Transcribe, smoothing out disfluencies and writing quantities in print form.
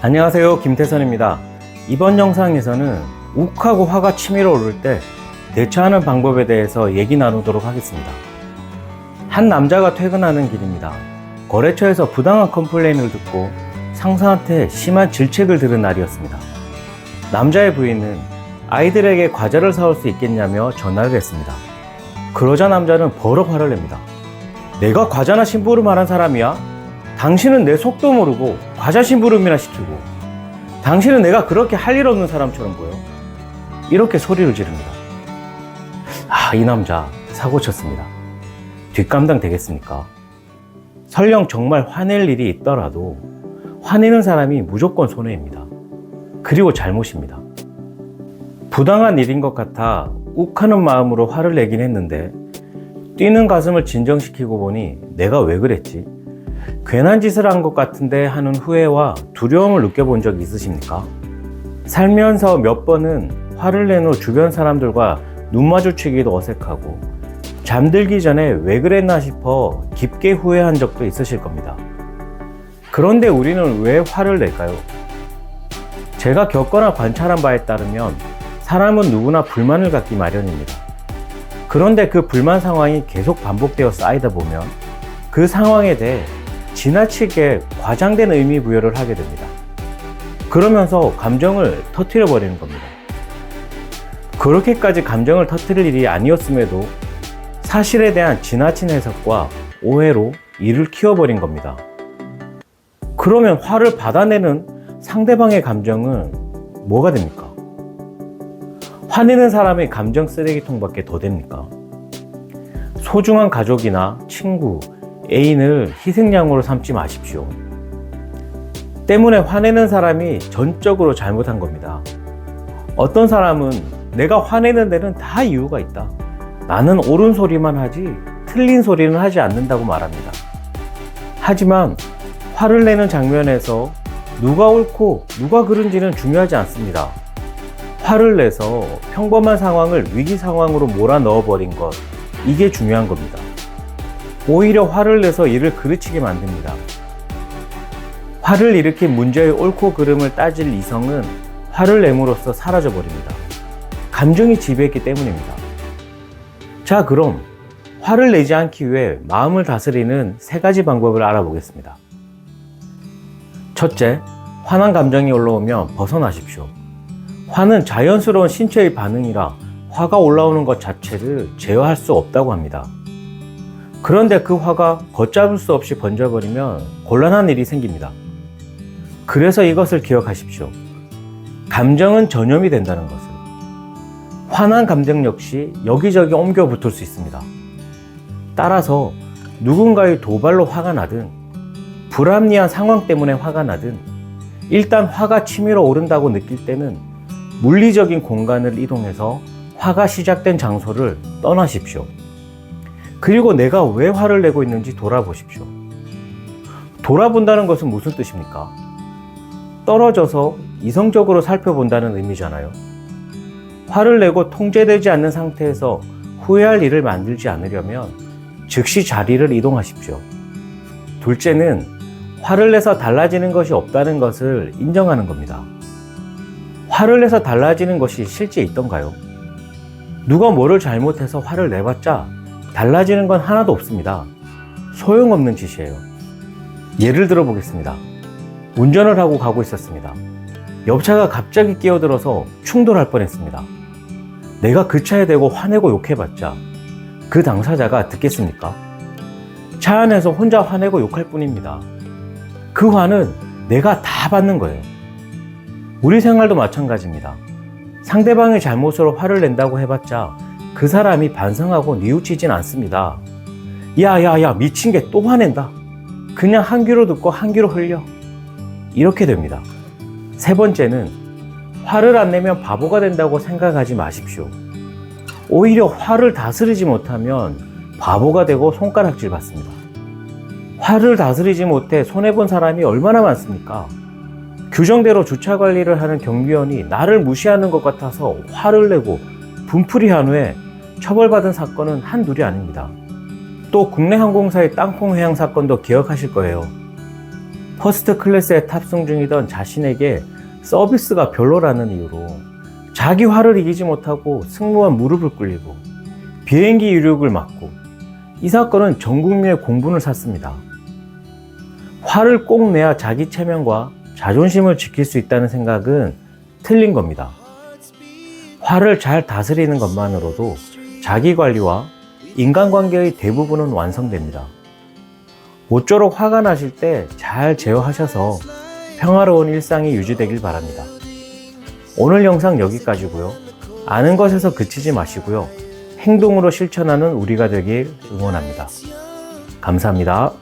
안녕하세요, 김태선입니다. 이번 영상에서는 욱하고 화가 치밀어 오를 때 대처하는 방법에 대해서 얘기 나누도록 하겠습니다. 한 남자가 퇴근하는 길입니다. 거래처에서 부당한 컴플레인을 듣고 상사한테 심한 질책을 들은 날이었습니다. 남자의 부인은 아이들에게 과자를 사올 수 있겠냐며 전화를 했습니다. 그러자 남자는 버럭 화를 냅니다. 내가 과자나 심부름하는 사람이야? 당신은 내 속도 모르고 과자 심부름이나 시키고, 당신은 내가 그렇게 할 일 없는 사람처럼 보여. 이렇게 소리를 지릅니다. 이 남자 사고 쳤습니다. 뒷감당 되겠습니까? 설령 정말 화낼 일이 있더라도 화내는 사람이 무조건 손해입니다. 그리고 잘못입니다. 부당한 일인 것 같아 욱하는 마음으로 화를 내긴 했는데, 뛰는 가슴을 진정시키고 보니 내가 왜 그랬지? 괜한 짓을 한 것 같은데 하는 후회와 두려움을 느껴본 적 있으십니까? 살면서 몇 번은 화를 낸 후 주변 사람들과 눈 마주치기도 어색하고, 잠들기 전에 왜 그랬나 싶어 깊게 후회한 적도 있으실 겁니다. 그런데 우리는 왜 화를 낼까요? 제가 겪거나 관찰한 바에 따르면 사람은 누구나 불만을 갖기 마련입니다. 그런데 그 불만 상황이 계속 반복되어 쌓이다 보면 그 상황에 대해 지나치게 과장된 의미 부여를 하게 됩니다. 그러면서 감정을 터뜨려 버리는 겁니다. 그렇게까지 감정을 터뜨릴 일이 아니었음에도 사실에 대한 지나친 해석과 오해로 일을 키워버린 겁니다. 그러면 화를 받아내는 상대방의 감정은 뭐가 됩니까? 화내는 사람의 감정 쓰레기통밖에 더 됩니까? 소중한 가족이나 친구, 애인을 희생양으로 삼지 마십시오. 때문에 화내는 사람이 전적으로 잘못한 겁니다. 어떤 사람은 내가 화내는 데는 다 이유가 있다. 나는 옳은 소리만 하지 틀린 소리는 하지 않는다고 말합니다. 하지만 화를 내는 장면에서 누가 옳고 누가 그른지는 중요하지 않습니다. 화를 내서 평범한 상황을 위기 상황으로 몰아넣어버린 것, 이게 중요한 겁니다. 오히려 화를 내서 일을 그르치게 만듭니다. 화를 일으킨 문제의 옳고 그름을 따질 이성은 화를 내므로써 사라져버립니다. 감정이 지배했기 때문입니다. 자, 그럼 화를 내지 않기 위해 마음을 다스리는 3가지 방법을 알아보겠습니다. 첫째, 화난 감정이 올라오면 벗어나십시오. 화는 자연스러운 신체의 반응이라 화가 올라오는 것 자체를 제어할 수 없다고 합니다. 그런데 그 화가 걷잡을 수 없이 번져버리면 곤란한 일이 생깁니다. 그래서 이것을 기억하십시오. 감정은 전염이 된다는 것을. 화난 감정 역시 여기저기 옮겨 붙을 수 있습니다. 따라서 누군가의 도발로 화가 나든, 불합리한 상황 때문에 화가 나든, 일단 화가 치밀어 오른다고 느낄 때는 물리적인 공간을 이동해서 화가 시작된 장소를 떠나십시오. 그리고 내가 왜 화를 내고 있는지 돌아보십시오. 돌아본다는 것은 무슨 뜻입니까? 떨어져서 이성적으로 살펴본다는 의미잖아요. 화를 내고 통제되지 않는 상태에서 후회할 일을 만들지 않으려면 즉시 자리를 이동하십시오. 둘째는 화를 내서 달라지는 것이 없다는 것을 인정하는 겁니다. 화를 내서 달라지는 것이 실제 있던가요? 누가 뭐를 잘못해서 화를 내봤자 달라지는 건 하나도 없습니다. 소용없는 짓이에요. 예를 들어 보겠습니다. 운전을 하고 가고 있었습니다. 옆차가 갑자기 끼어들어서 충돌할 뻔했습니다. 내가 그 차에 대고 화내고 욕해봤자 그 당사자가 듣겠습니까? 차 안에서 혼자 화내고 욕할 뿐입니다. 그 화는 내가 다 받는 거예요. 우리 생활도 마찬가지입니다. 상대방의 잘못으로 화를 낸다고 해봤자 그 사람이 반성하고 뉘우치진 않습니다. 야야야, 미친 게 또 화낸다. 그냥 한 귀로 듣고 한 귀로 흘려. 이렇게 됩니다. 3번째는 화를 안 내면 바보가 된다고 생각하지 마십시오. 오히려 화를 다스리지 못하면 바보가 되고 손가락질 받습니다. 화를 다스리지 못해 손해본 사람이 얼마나 많습니까? 규정대로 주차 관리를 하는 경비원이 나를 무시하는 것 같아서 화를 내고 분풀이한 후에 처벌받은 사건은 한둘이 아닙니다. 또 국내 항공사의 땅콩 회항 사건도 기억하실 거예요. 퍼스트 클래스에 탑승 중이던 자신에게 서비스가 별로라는 이유로 자기 화를 이기지 못하고 승무원 무릎을 꿇리고 비행기 이륙을 막고, 이 사건은 전 국민의 공분을 샀습니다. 화를 꼭 내야 자기 체면과 자존심을 지킬 수 있다는 생각은 틀린 겁니다. 화를 잘 다스리는 것만으로도 자기 관리와 인간관계의 대부분은 완성됩니다. 모쪼록 화가 나실 때 잘 제어하셔서 평화로운 일상이 유지되길 바랍니다. 오늘 영상 여기까지고요. 아는 것에서 그치지 마시고요. 행동으로 실천하는 우리가 되길 응원합니다. 감사합니다.